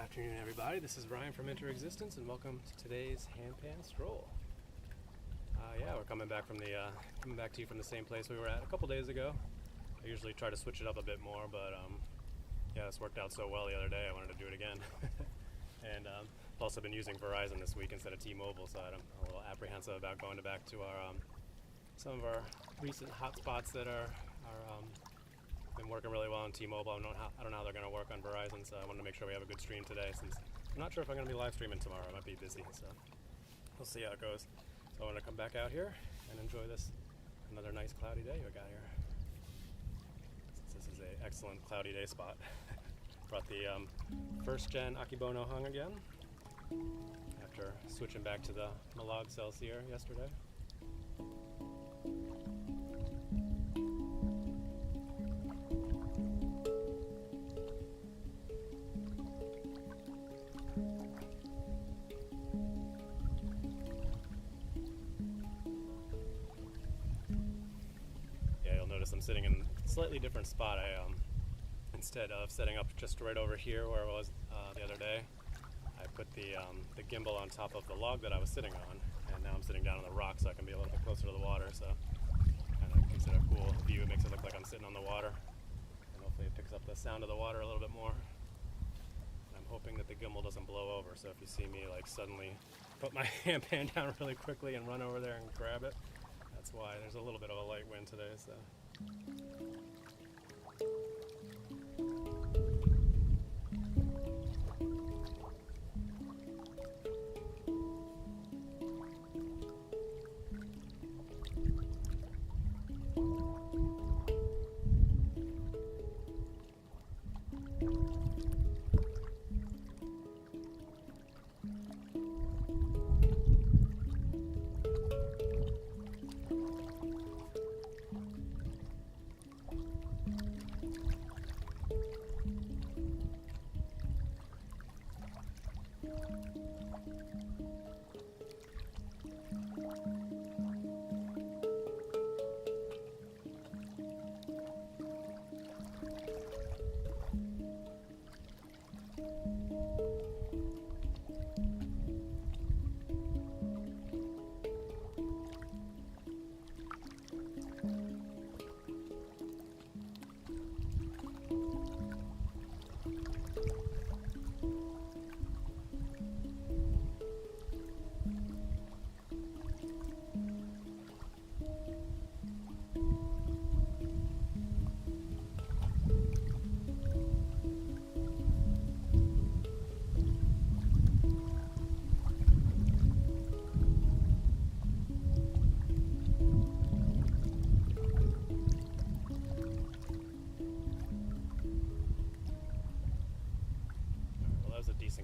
afternoon, everybody. This is Ryan from Interexistence, and welcome to today's Handpan Stroll. We're coming back to you from the same place we were at a couple days ago. I usually try to switch it up a bit more, but this worked out so well the other day. I wanted to do it again. And I've also been using Verizon this week instead of T-Mobile, so I'm a little apprehensive about going back to our some of our recent hotspots that are been working really well on T-Mobile. I don't know how they're going to work on Verizon, so I wanted to make sure we have a good stream today, since I'm not sure if I'm going to be live streaming tomorrow. I might be busy, so we'll see how it goes. So I want to come back out here and enjoy this another nice cloudy day we got here. Since this is an excellent cloudy day spot. Brought the first gen Akebono hung again after switching back to the Malag Celsior yesterday. I'm sitting in a slightly different spot. Instead of setting up just right over here where I was the other day, I put the gimbal on top of the log that I was sitting on, and now I'm sitting down on the rock so I can be a little bit closer to the water, so kind of gives it a cool view. It makes it look like I'm sitting on the water, and hopefully it picks up the sound of the water a little bit more. And I'm hoping that the gimbal doesn't blow over, so if you see me like suddenly put my handpan down really quickly and run over there and grab it, that's why. There's a little bit of a light wind today, so.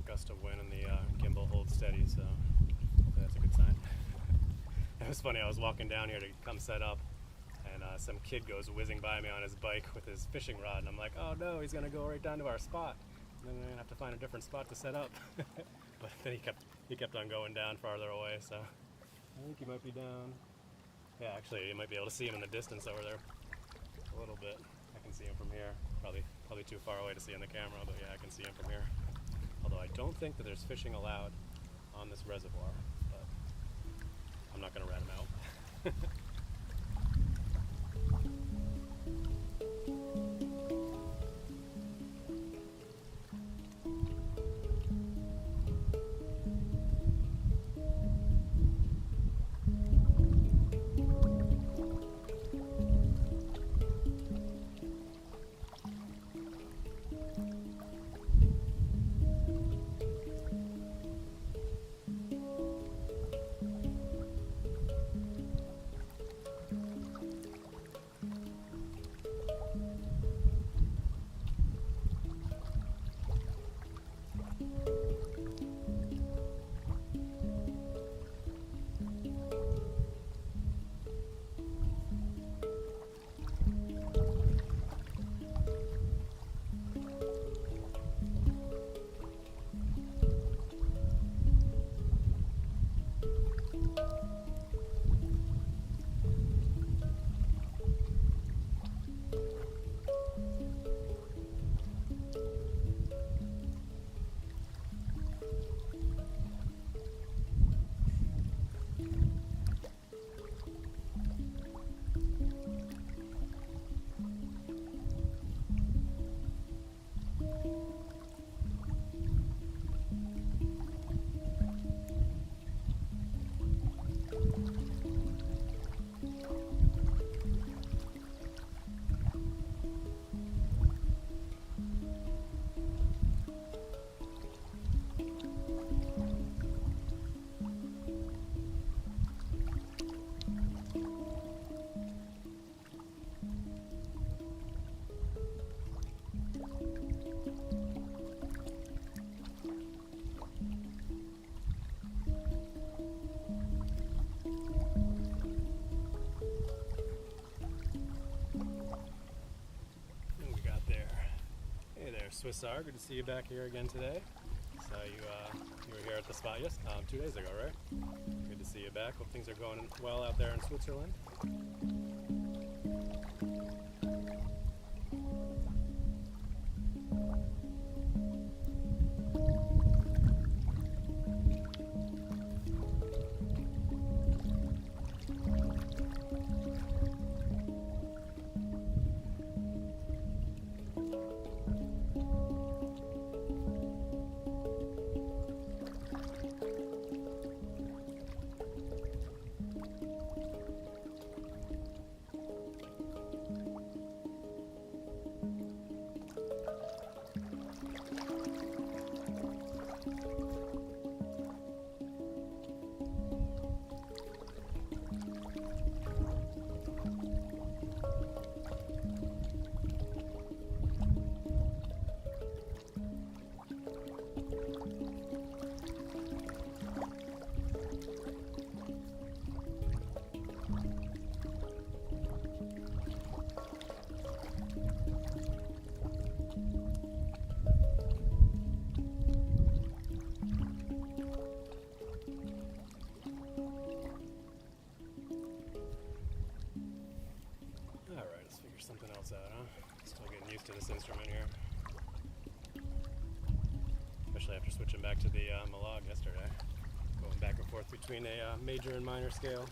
Gust of wind and the gimbal holds steady, so that's a good sign. It was funny, I was walking down here to come set up, and some kid goes whizzing by me on his bike with his fishing rod, and I'm like, oh no, he's gonna go right down to our spot, and then we're gonna have to find a different spot to set up. But then he kept on going down farther away, so I think he might be down. Yeah, actually you might be able to see him in the distance over there a little bit. I can see him from here. Probably too far away to see on the camera, but yeah, I can see him from here. Although I don't think that there's fishing allowed on this reservoir, but I'm not going to rat him out. Swissar, good to see you back here again today. So you were here at the spot 2 days ago, right? Good to see you back. Hope things are going well out there in Switzerland. Something else out, huh? Still getting used to this instrument here. Especially after switching back to the Malog yesterday. Going back and forth between a major and minor scale.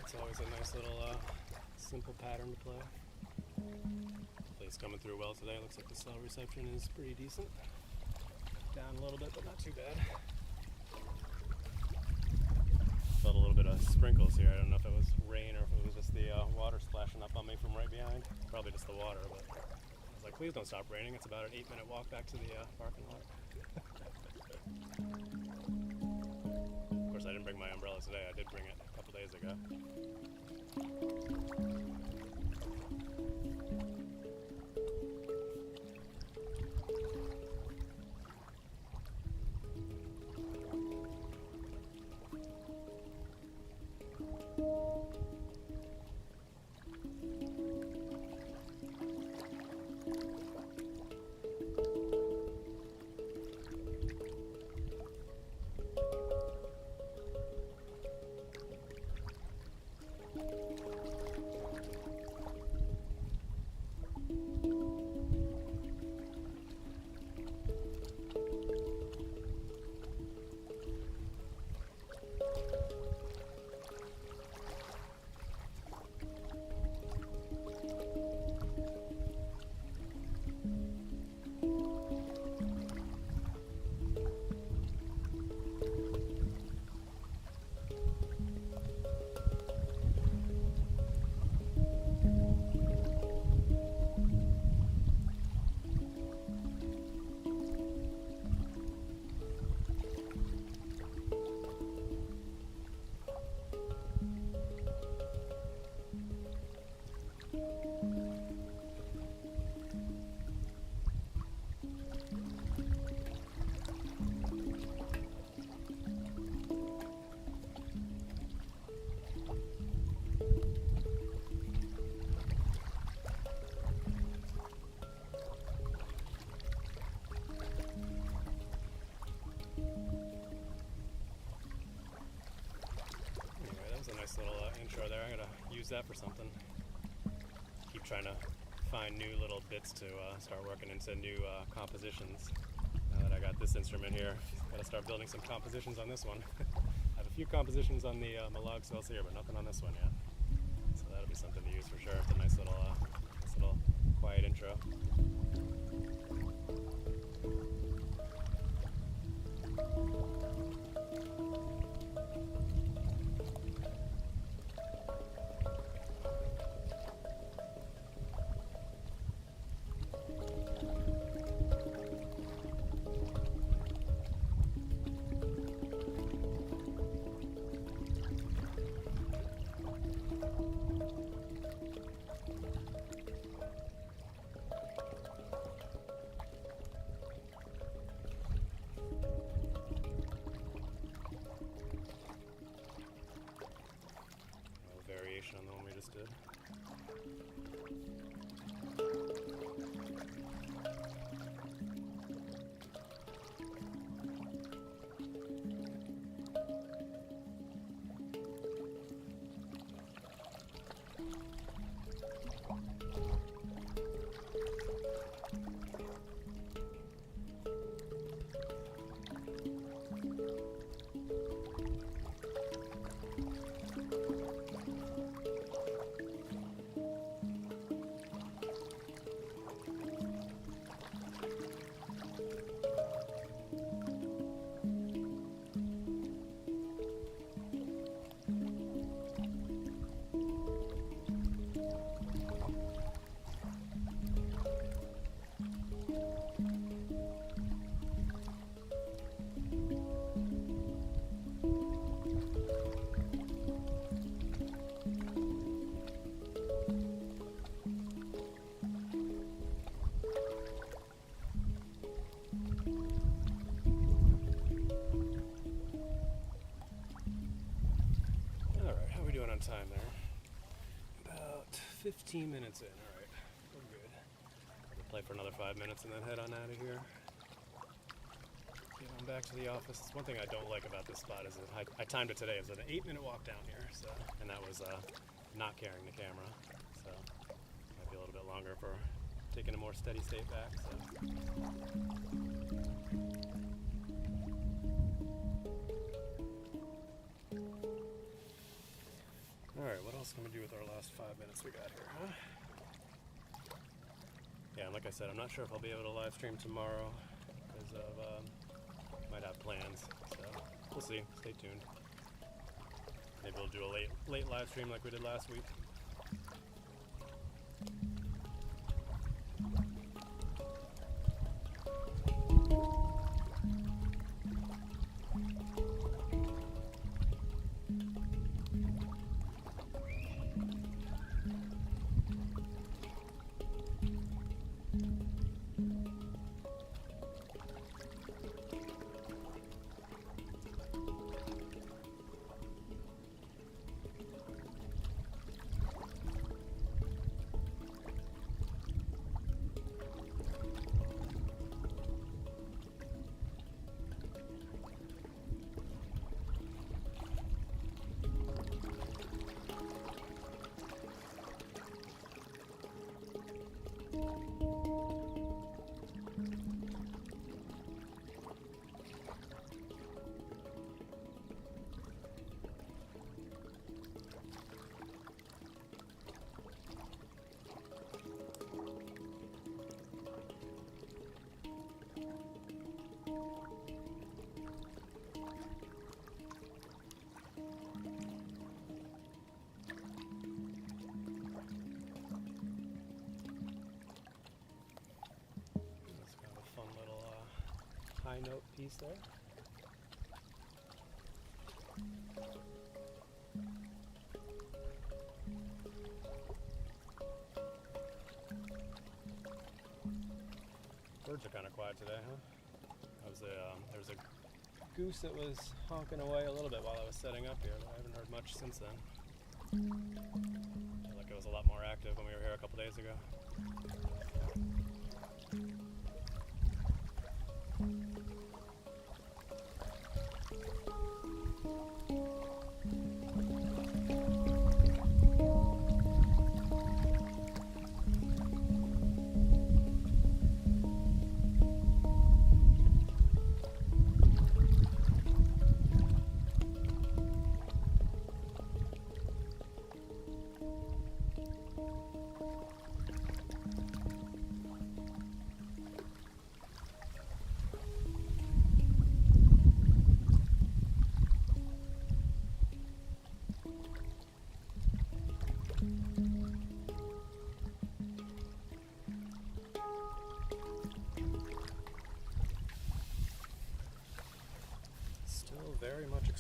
It's always a nice little simple pattern to play. Play's coming through well today. Looks like the cell reception is pretty decent. Down a little bit, but not too bad. Felt a little bit of sprinkles here. I don't know if it was rain or if it was just the water splashing up on me from right behind. Probably just the water, but I was like, please don't stop raining. It's about an 8-minute walk back to the parking lot. Of course, I didn't bring my umbrella today. I did bring it a couple days ago. set for something. Keep trying to find new little bits to start working into new compositions. Now that I got this instrument here, gotta start building some compositions on this one. I have a few compositions on the Malog cells here, but nothing on this one yet. So that'll be something to use for sure. It's a nice little quiet intro. Variation on the one we just did. Time there. About 15 minutes in. Alright, we're good. We'll play for another 5 minutes and then head on out of here. Get on back to the office. It's one thing I don't like about this spot is that I timed it today. It was an 8-minute walk down here, so, and that was not carrying the camera. So might be a little bit longer for taking a more steady state back. So. Alright, what else can we do with our last 5 minutes we got here, huh? Yeah, and like I said, I'm not sure if I'll be able to live stream tomorrow because of, might have plans, so we'll see. Stay tuned. Maybe we'll do a late live stream like we did last week. High note piece there. Birds are kind of quiet today, huh? There was a goose that was honking away a little bit while I was setting up here, but I haven't heard much since then. I feel like it was a lot more active when we were here a couple days ago.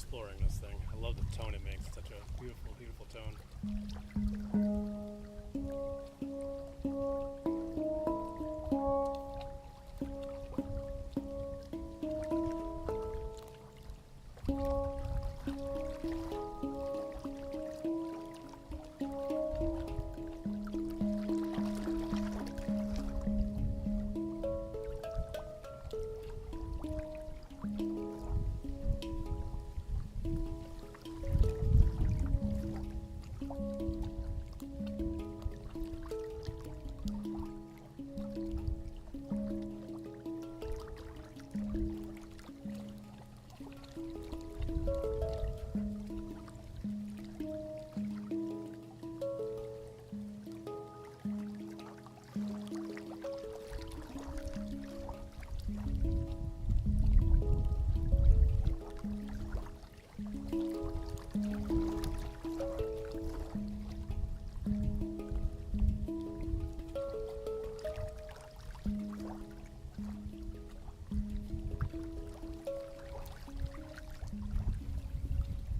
exploring this thing. I love the tone it makes. It's such a beautiful, beautiful tone.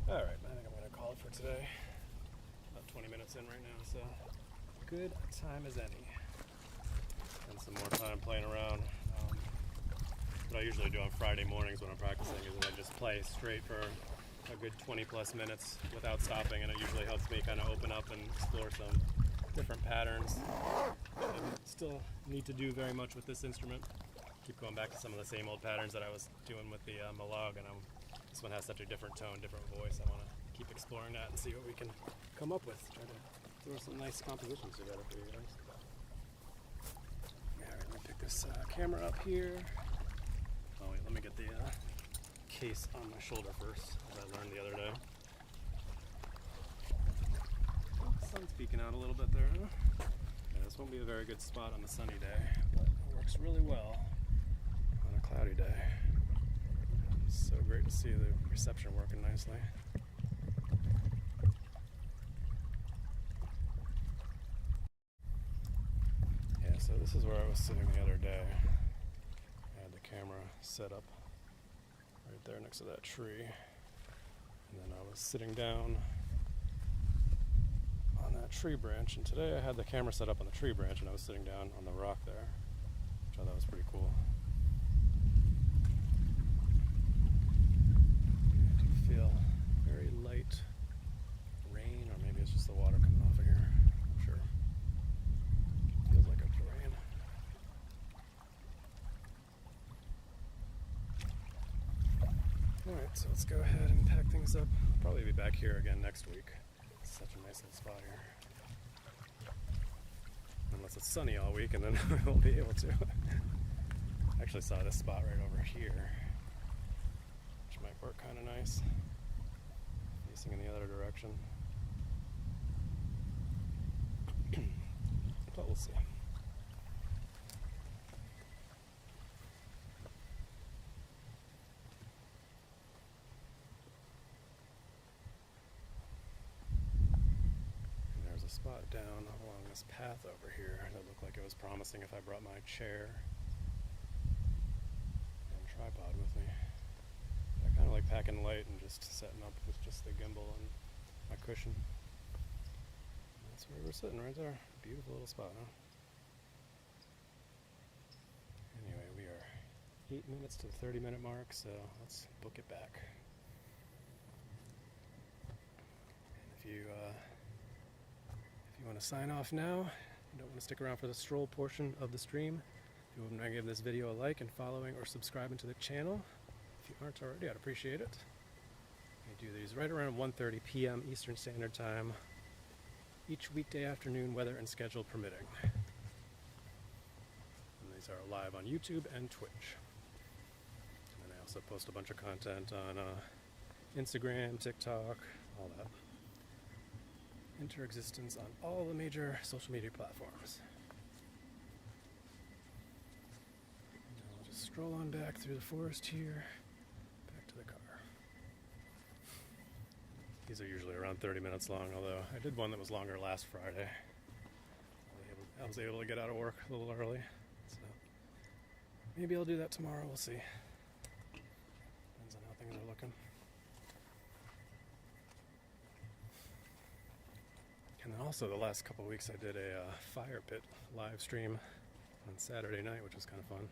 Alright, I think I'm going to call it for today. About 20 minutes in right now, so good time as any. And some more time playing around. What I usually do on Friday mornings when I'm practicing is that I just play straight for a good 20 plus minutes without stopping, and it usually helps me kind of open up and explore some different patterns. I still need to do very much with this instrument. Keep going back to some of the same old patterns that I was doing with the Malog, and this one has such a different tone, different voice. I want to keep exploring that and see what we can come up with. Try to throw some nice compositions together for you guys. Alright, let me pick this camera up here. Oh wait, let me get the case on my shoulder first, as I learned the other day. Oh, sun's peeking out a little bit there, huh? Yeah, this won't be a very good spot on a sunny day, but it works really well on a cloudy day. It's so great to see the reception working nicely. Yeah, so this is where I was sitting the other day. I had the camera set up right there next to that tree, and then I was sitting down on that tree branch, and today I had the camera set up on the tree branch and I was sitting down on the rock there, which I thought was pretty cool. I feel very light rain, or maybe it's just the water coming off of here. I'm not sure. Feels like it's rain. Alright, so let's go ahead and pack things up. I'll probably be back here again next week. It's such a nice little spot here. Unless it's sunny all week, and then we won't be able to. I actually saw this spot right over here, which might work kind of nice. Facing in the other direction. But we'll see. Spot down along this path over here that looked like it was promising if I brought my chair and tripod with me. I kind of like packing light and just setting up with just the gimbal and my cushion. That's where we're sitting right there. Beautiful little spot, huh? Anyway, we are 8 minutes to the 30-minute mark, so let's book it back. And if you want to sign off now, you don't want to stick around for the stroll portion of the stream, if you wouldn't mind giving this video a like and following or subscribing to the channel. If you aren't already, I'd appreciate it. I do these right around 1:30 p.m. Eastern Standard Time, each weekday afternoon, weather and schedule permitting. And these are live on YouTube and Twitch. And I also post a bunch of content on Instagram, TikTok, all that. Enter existence on all the major social media platforms. And I'll just stroll on back through the forest here, back to the car. These are usually around 30 minutes long, although I did one that was longer last Friday. I was able to get out of work a little early, so maybe I'll do that tomorrow, we'll see. Depends on how things are looking. And then also the last couple weeks I did a fire pit live stream on Saturday night, which was kind of fun.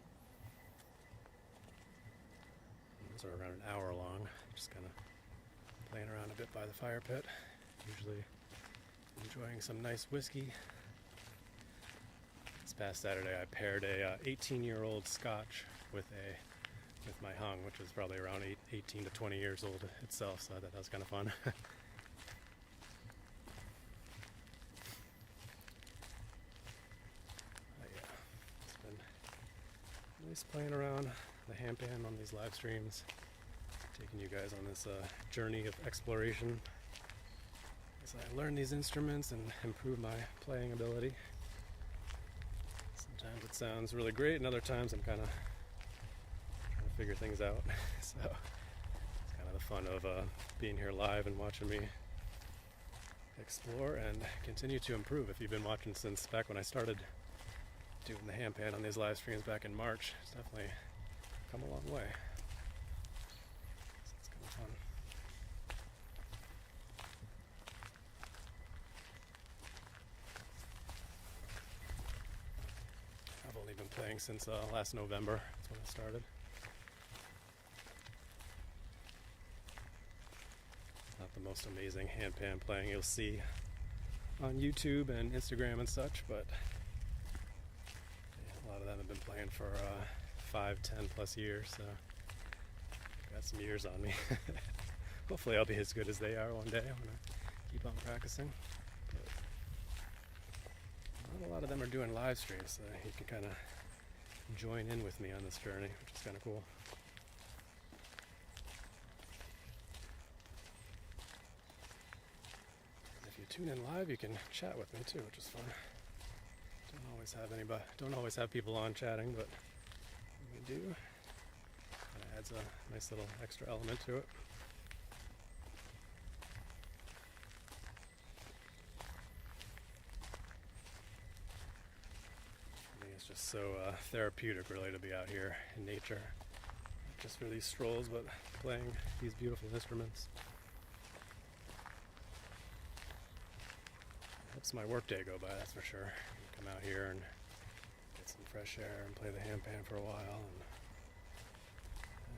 Those are around an hour long, just kind of playing around a bit by the fire pit, usually enjoying some nice whiskey. This past Saturday I paired a 18-year-old Scotch with my hung, which was probably around 18 to 20 years old itself, so I thought that was kind of fun. Yeah, it's been nice playing around the handpan on these live streams, taking you guys on this journey of exploration as I learn these instruments and improve my playing ability. Sometimes it sounds really great, and other times I'm kind of trying to figure things out. So it's kind of the fun of being here live and watching me explore and continue to improve. If you've been watching since back when I started doing the handpan on these live streams back in March, it's definitely come a long way. So it's kind of fun. I've only been playing since last November. That's when I started. Not the most amazing handpan playing you'll see on YouTube and Instagram and such, but yeah, a lot of them have been playing for 5, 10 plus years, so I've got some years on me. Hopefully I'll be as good as they are one day when I keep on practicing. But not a lot of them are doing live streams, so you can kind of join in with me on this journey, which is kind of cool. If you tune in live, you can chat with me too, which is fun. Don't always have people on chatting, but when we do, kind of adds a nice little extra element to it. I think it's just so therapeutic, really, to be out here in nature, not just for these strolls, but playing these beautiful instruments. Helps my workday go by, that's for sure. Come out here and get some fresh air and play the handpan for a while, and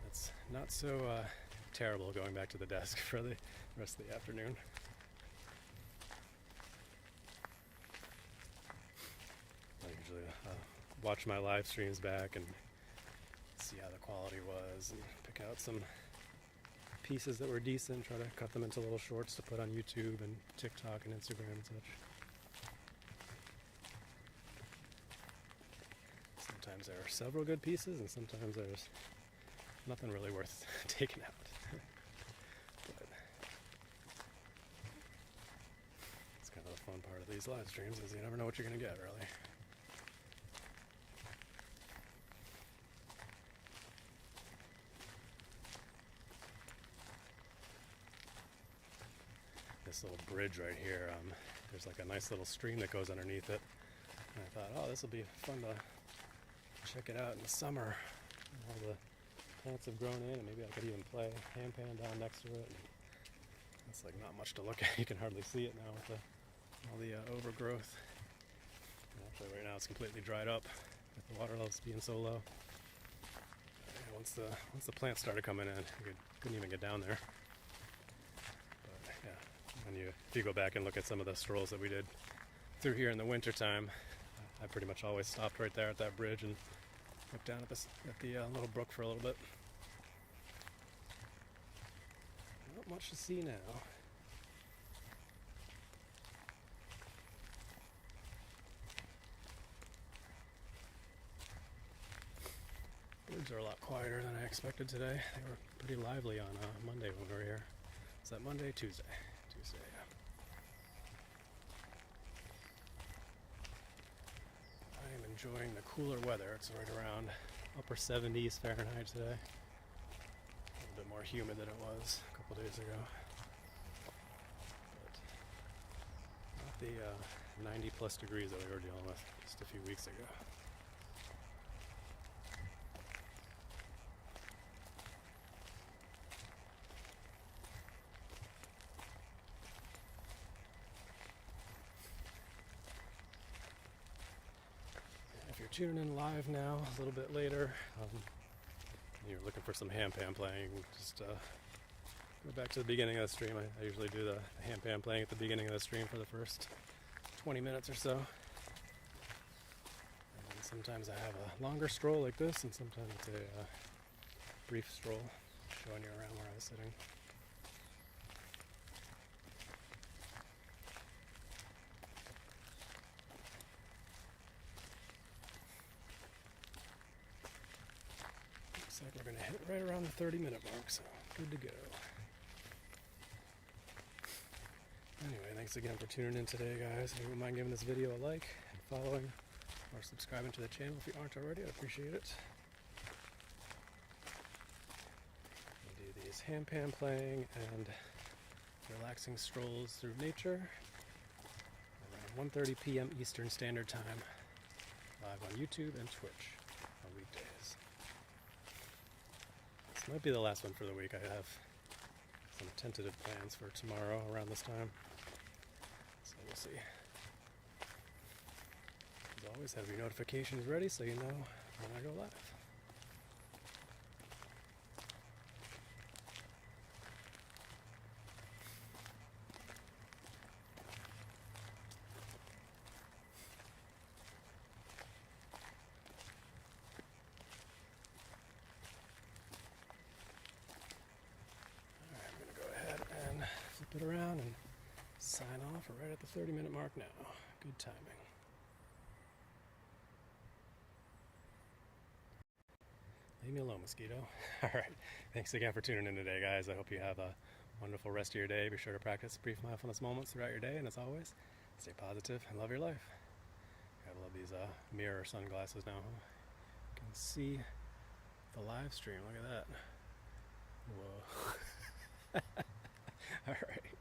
it's not so terrible going back to the desk for the rest of the afternoon. I usually watch my live streams back and see how the quality was, and pick out some pieces that were decent, try to cut them into little shorts to put on YouTube and TikTok and Instagram and such. Sometimes there are several good pieces, and sometimes there's nothing really worth taking out. But it's kind of the fun part of these live streams, is you never know what you're going to get, really. This little bridge right here, there's like a nice little stream that goes underneath it. And I thought, oh, this will be fun to check it out in the summer. All the plants have grown in, and maybe I could even play handpan down next to it. And it's like not much to look at. You can hardly see it now with all the overgrowth. And actually, right now it's completely dried up with the water levels being so low. And once the plants started coming in, you couldn't even get down there. But yeah, if you go back and look at some of the strolls that we did through here in the wintertime, I pretty much always stopped right there at that bridge and looked down at the little brook for a little bit. Not much to see now. Birds are a lot quieter than I expected today. They were pretty lively on Monday when we were here. Is that Monday? Tuesday, yeah. I am enjoying the cooler weather. It's right around upper 70s Fahrenheit today. A little bit more humid than it was a couple days ago. But not the 90 plus degrees that we were dealing with just a few weeks ago. tuning in live now, a little bit later, you're looking for some handpan playing, just go back to the beginning of the stream. I usually do the handpan playing at the beginning of the stream for the first 20 minutes or so. And sometimes I have a longer stroll like this, and sometimes it's a brief stroll, showing you around where I was sitting. Looks like we're going to hit right around the 30-minute mark, so good to go. Anyway, thanks again for tuning in today, guys. If you wouldn't mind giving this video a like and following or subscribing to the channel if you aren't already, I'd appreciate it. We do these handpan playing and relaxing strolls through nature around 1:30 p.m. Eastern Standard Time, live on YouTube and Twitch on weekdays. This might be the last one for the week. I have some tentative plans for tomorrow around this time, so we'll see. As always, have your notifications ready so you know when I go live. Flip it around and sign off right at the 30-minute mark now. Good timing. Leave me alone, mosquito. All right. Thanks again for tuning in today, guys. I hope you have a wonderful rest of your day. Be sure to practice brief mindfulness moments throughout your day. And as always, stay positive and love your life. I love these mirror sunglasses now. You can see the live stream. Look at that. Whoa. All right.